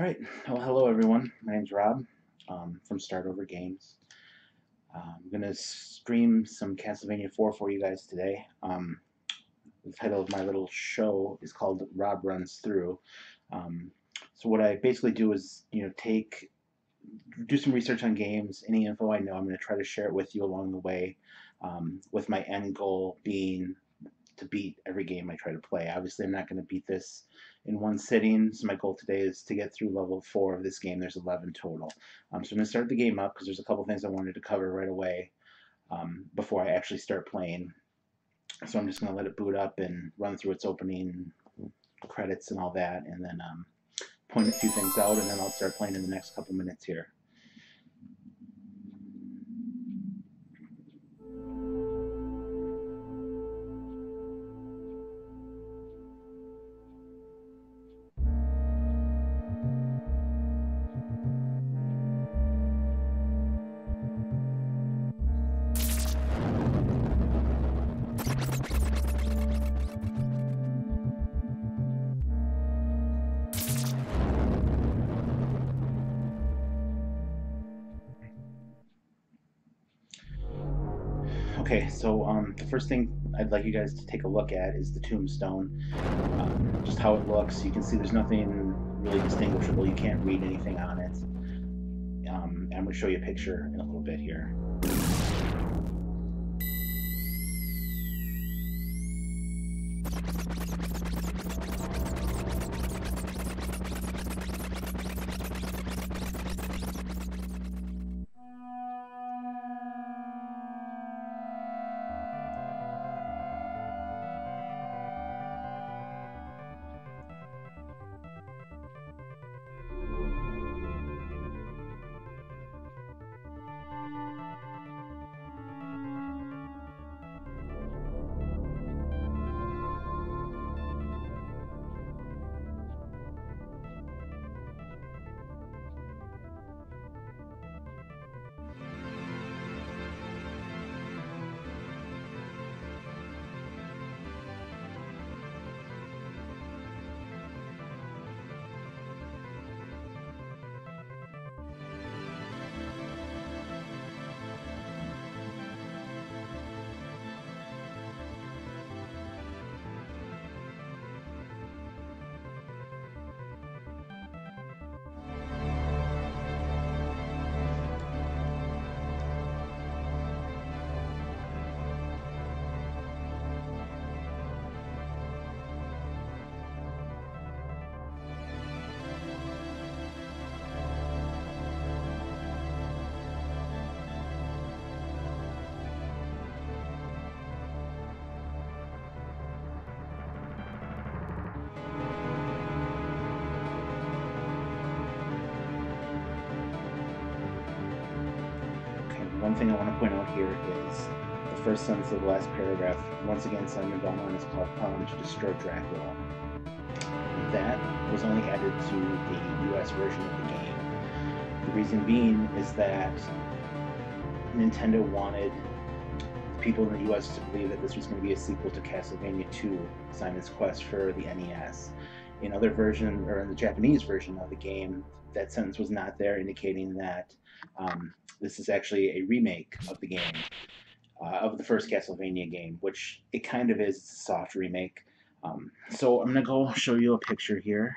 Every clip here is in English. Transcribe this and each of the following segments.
All right. Well, hello everyone. My name's Rob from Start Over Games. I'm gonna stream some Castlevania 4 for you guys today. The title of my little show is called Rob Runs Through. Um, so what I basically do is, do some research on games. Any info I know, I'm gonna try to share it with you along the way. With my end goal being to beat every game I try to play. Obviously, I'm not going to beat this in one sitting, so my goal today is to get through level 4 of this game. There's 11 total. So I'm going to start the game up because there's a couple things I wanted to cover right away before I actually start playing. So I'm just going to let it boot up and run through its opening credits and all that, and then point a few things out, and then I'll start playing in the next couple minutes here. Okay, so the first thing I'd like you guys to take a look at is the tombstone, just how it looks. You can see there's nothing really distinguishable. You can't read anything on it. I'm going to show you a picture in a little bit here. One thing I want to point out here is the first sentence of the last paragraph. Once again, Simon Belmont is called upon to destroy Dracula. That was only added to the US version of the game. The reason being is that Nintendo wanted people in the US to believe that this was going to be a sequel to Castlevania 2, Simon's Quest for the NES. In other version, or in the Japanese version of the game, that sentence was not there, indicating that this is actually a remake of the game, of the first Castlevania game, which it kind of is. It's a soft remake. So I'm going to go show you a picture here.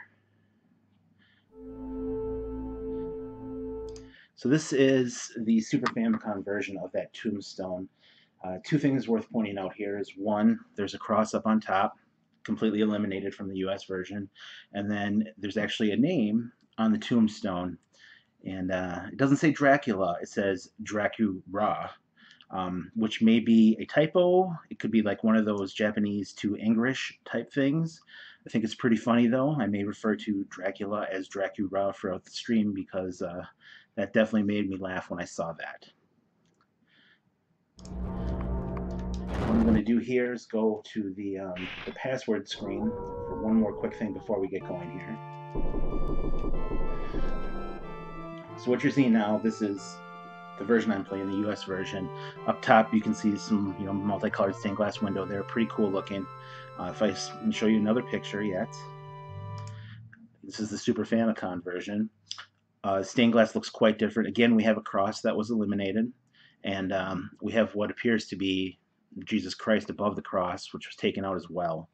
So this is the Super Famicom version of that tombstone. Two things worth pointing out here is, one, there's a cross up on top, completely eliminated from the US version, and then there's actually a name on the tombstone, and it doesn't say Dracula, it says Dracura, which may be a typo. It could be like one of those Japanese to English type things. I think it's pretty funny though. I may refer to Dracula as Dracura throughout the stream because that definitely made me laugh when I saw that. What I'm going to do here is go to the password screen for one more quick thing before we get going here. So what you're seeing now, this is the version I'm playing, the US version. Up top you can see some multicolored stained glass window there, pretty cool looking. If I show you another picture yet, This is the Super Famicom version. Stained glass looks quite different. Again, we have a cross that was eliminated, and we have what appears to be Jesus Christ above the cross, which was taken out as well.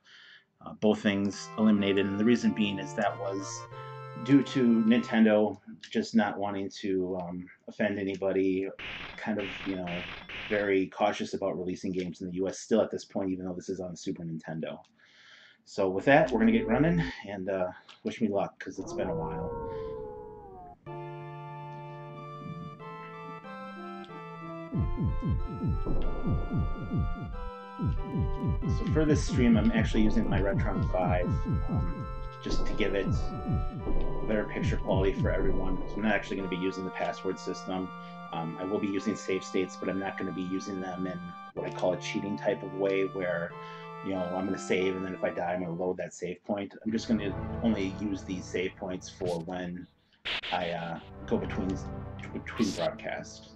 Both things eliminated, and the reason being is that was due to Nintendo just not wanting to offend anybody, kind of, very cautious about releasing games in the US still at this point, even though this is on the Super Nintendo. So with that, we're going to get running, and wish me luck, because it's been a while. So for this stream, I'm actually using my Retron 5 just to give it better picture quality for everyone. So I'm not actually going to be using the password system. I will be using save states, but I'm not going to be using them in what I call a cheating type of way where, I'm going to save, and then if I die, I'm going to load that save point. I'm just going to only use these save points for when I go between broadcasts.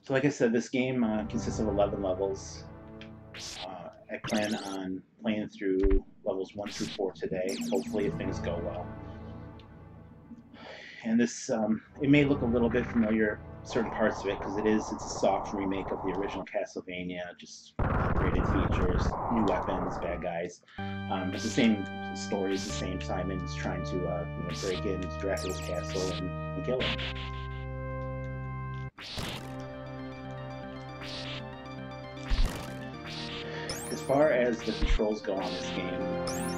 So like I said, this game consists of 11 levels. I plan on playing through levels 1 through 4 today, hopefully if things go well. And this, it may look a little bit familiar, certain parts of it, because it's a soft remake of the original Castlevania, just upgraded features, new weapons, bad guys. It's the same story, it's the same Simon's trying to break into Dracula's castle and kill him. As far as the controls go on this game,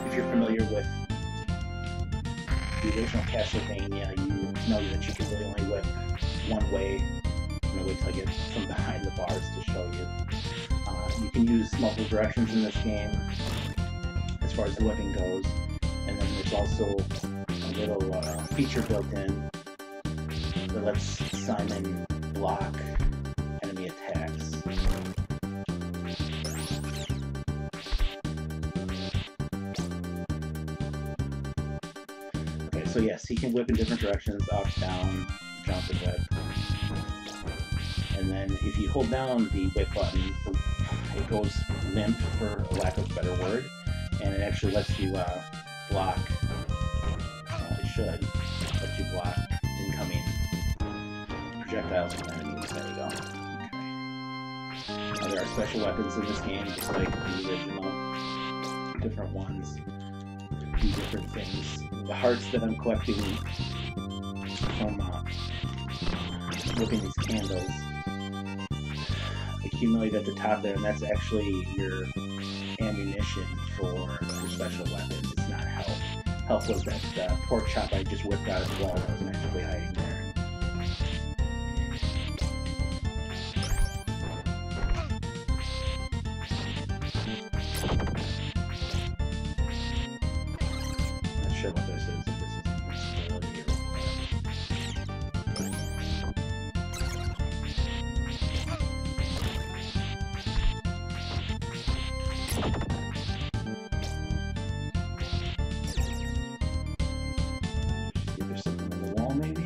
if you're familiar with the original Castlevania, you know that you can really only whip one way. I'm going to wait till I get from behind the bars to show you. You can use multiple directions in this game as far as the whipping goes, and then there's also a little feature built in that lets Simon block enemy attacks. So yes, he can whip in different directions, up, down, jump, and whip. And then if you hold down the whip button, it goes limp, for a lack of a better word, and it actually lets you block, it should let you block incoming projectiles from enemies. There we go. Okay. Now, there are special weapons in this game, just like the original. Different ones do different things. The hearts that I'm collecting from whipping these candles accumulate at the top there, and that's actually your ammunition for your special weapons. It's not health. Health was that pork chop I just whipped out of the wall that was magically hiding there. Sure what this is, if this is invincibility or see if there's something on the wall, maybe.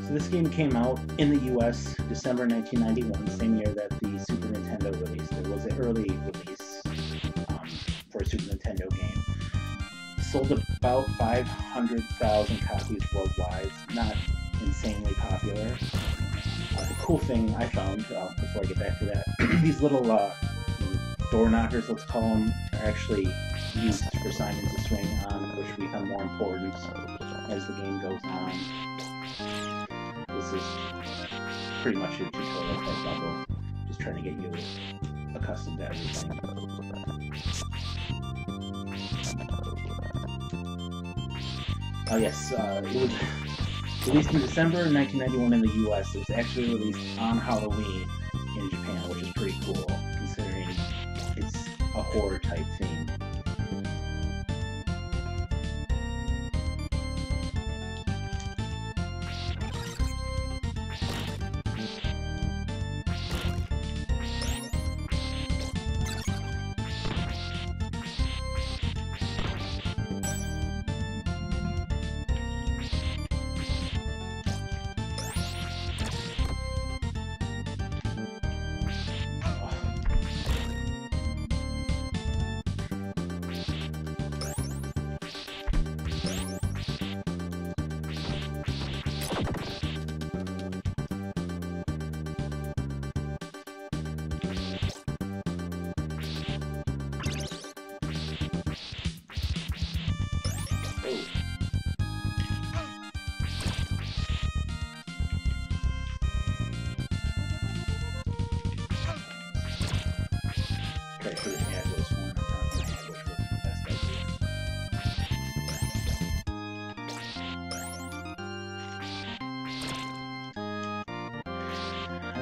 So this game came out in the US December 1991, same year that the Super Nintendo released. It was an early release for a Super Nintendo game. Sold about 500,000 copies worldwide, not insanely popular. The cool thing I found, before I get back to that, these little door knockers, let's call them, are actually used for Simon to swing on, which become more important as the game goes on. This is pretty much your tutorial type level, just trying to get you accustomed to everything. Oh yes, it was released in December 1991 in the US. It was actually released on Halloween in Japan, which is pretty cool, considering it's a horror type theme.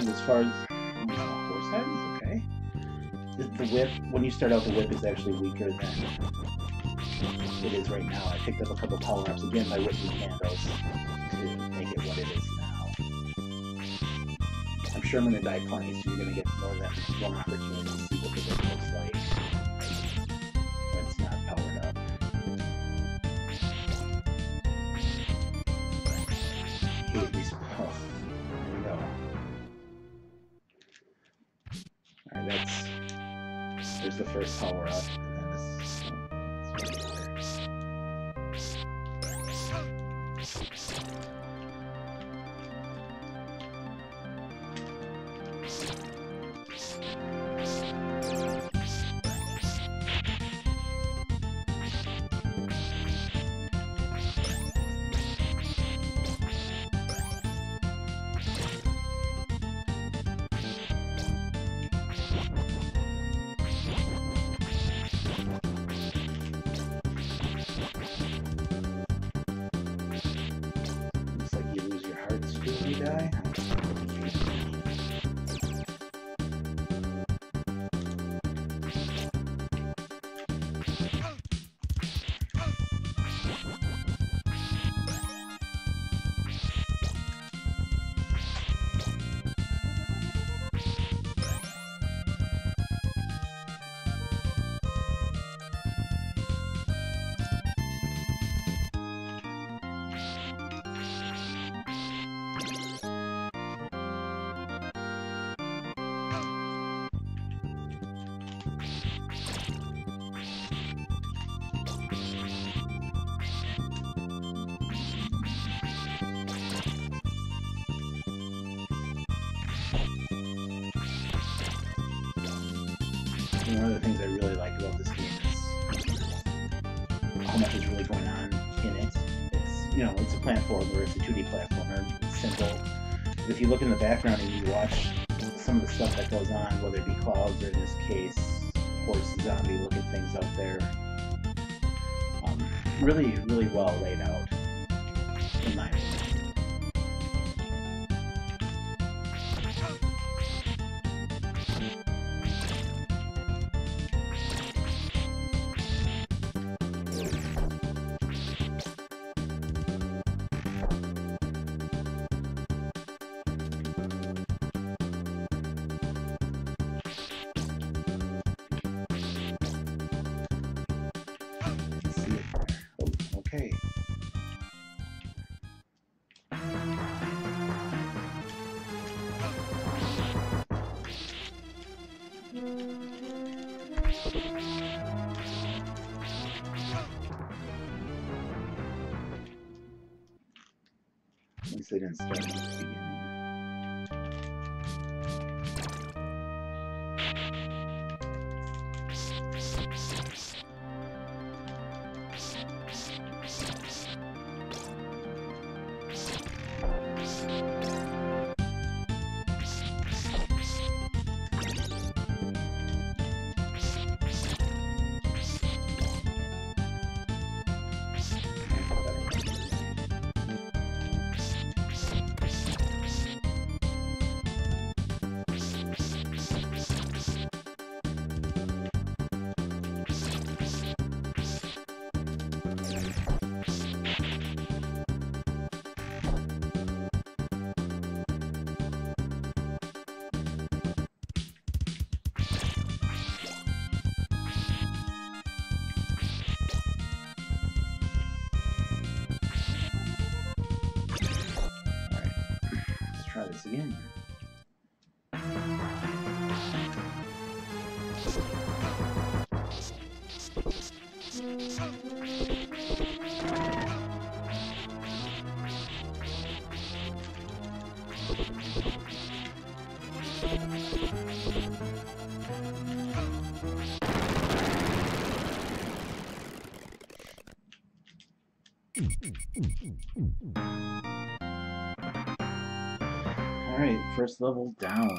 And as far as horse head is okay. The whip, when you start out, the whip is actually weaker than it is right now. I picked up a couple power-ups again by whipping candles to make it what it is now. I'm sure I'm going to die plenty, so you're going to get more than one opportunity to see what the whip looks like when it's not powered up. Hate these. Oh, there we go. Alright, there's the first power up, and then this. Looks like you lose your hearts when you die. One of the things I really like about this game is how much is really going on in it. It's, you know, it's a platformer, it's a 2D platformer, it's simple. But if you look in the background and you watch some of the stuff that goes on, whether it be clouds or in this case, horse, zombie looking things out there, really, really well laid out, in my opinion. Okay. At least they didn't start at the beginning. Try this again. Alright, first level down.